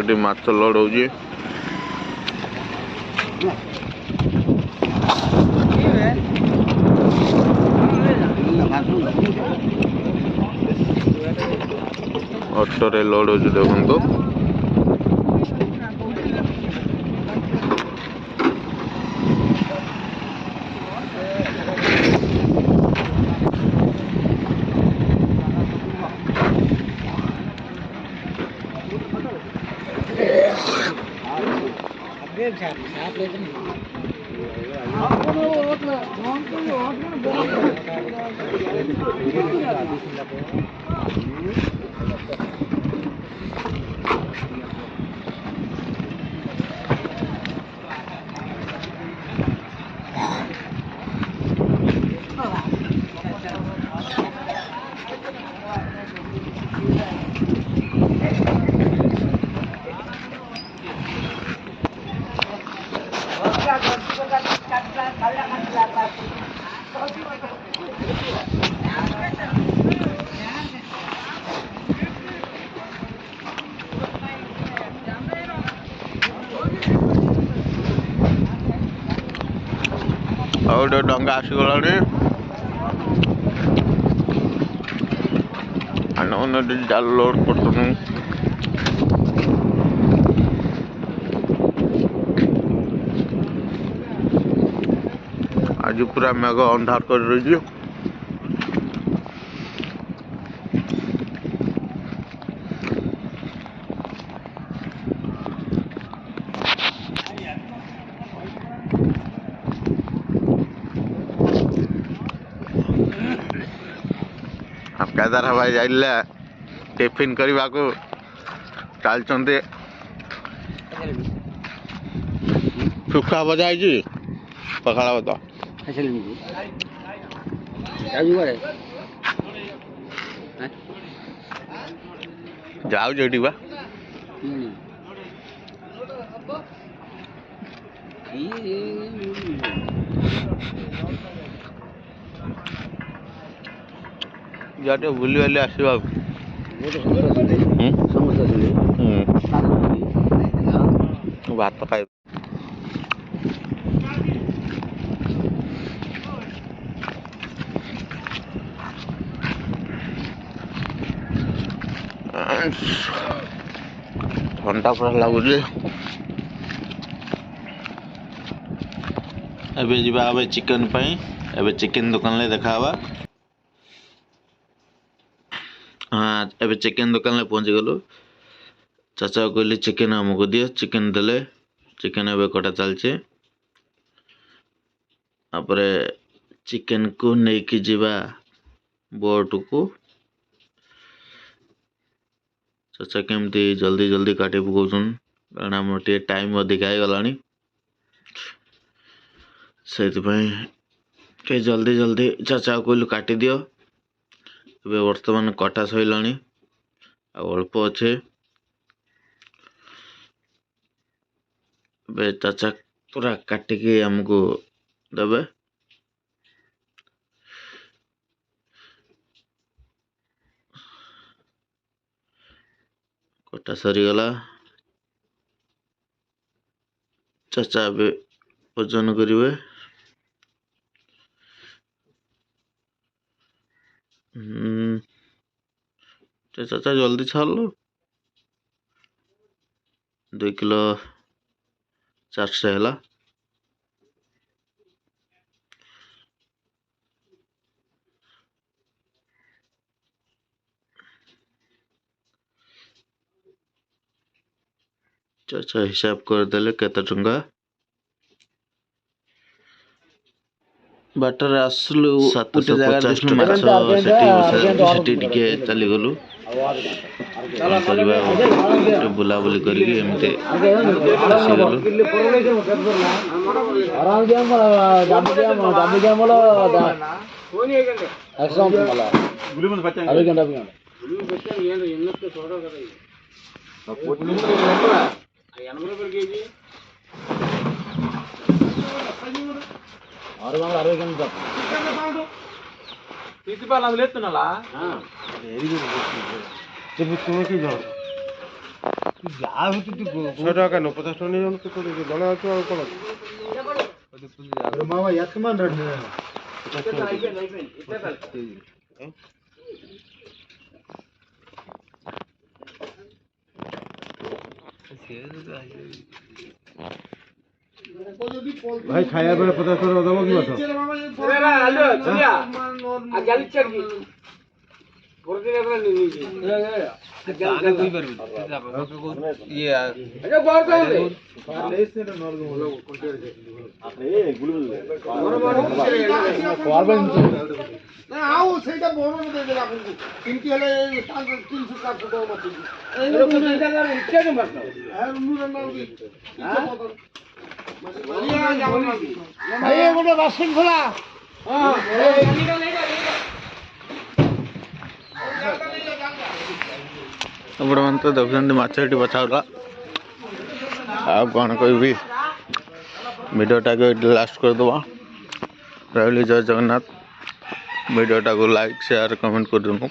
ये माछ लोड हो ऑटो रे लोड हो देखो और डंगा आसीगला जाल लोड कर आज पूरा मेघ अंधार कर रही केदार भाई जाइले टिफिन करने को चलते सुखा भजा पखाड़ा बता जाऊ जो बा जाटे बुली वाली आसवा भात खाए ठंडा पूरा लगुच एबे चिकन एबे चिकन दुकान ले देखा हाँ एबे चिकन दुकान ले पहुंची गलु चाचा कहली चिकन आमको दियो चिकन देले चिकन एबे कटा चलचे आपरे चिकन को नेकी जीवा बोट को चाचा केमती जल्दी जल्दी काटी पकाउछन कारण हम टे टाइम अधिक आइ गलानी सेति पई के जल्दी जल्दी चाचा कहलु काटी दियो एबे वर्तमान कटा सइलानी आ अल्प अच्छे बे चाचा पूरा काटिके हमको देबे कटा सरी गला चाचा बे ओजन करिवे चाचा जल्दी छाड़ लो 2 किलो 400 है चाचा हिसाब कर देले केते टंका बाटर आसलु 750 माछ सेठी टिके चली गलु बुला बुली करके एमते आसी गलु आराम दिया मला एक्सम मला गुली मन बच्चा अरे गंडा भी गुली बच्चा ये इन्नत छोड़ो करे सपोर्ट नहीं करला 80 रुपए केजी और बांग्ला 60 गंडा তুমি কি জানো যা হচ্ছে তুই 6 টাকা কেন 50 টাকা নিয়ে যাও তো তোর দলে আছে আর কোন মামা এত মান রাখবে ভাই খায়া করে 50 টাকা দাও কি মাথা ଗୋଟେ ବାସନ ଖୋଲା ଆପଣମାନେ ତ ଦେଖୁଛନ୍ତି ମାଛ ଏଠି ବଛା ହେଲା। ଆଉ କ'ଣ କହିବି, ଭିଡ଼ିଓଟାକୁ ଏଠି ଲାଷ୍ଟ କରିଦେବା। ରହିଲି, ଜୟ ଜଗନ୍ନାଥ। ଭିଡ଼ିଓଟାକୁ ଲାଇକ୍ ସେୟାର କମେଣ୍ଟ କରିଦେବୁ।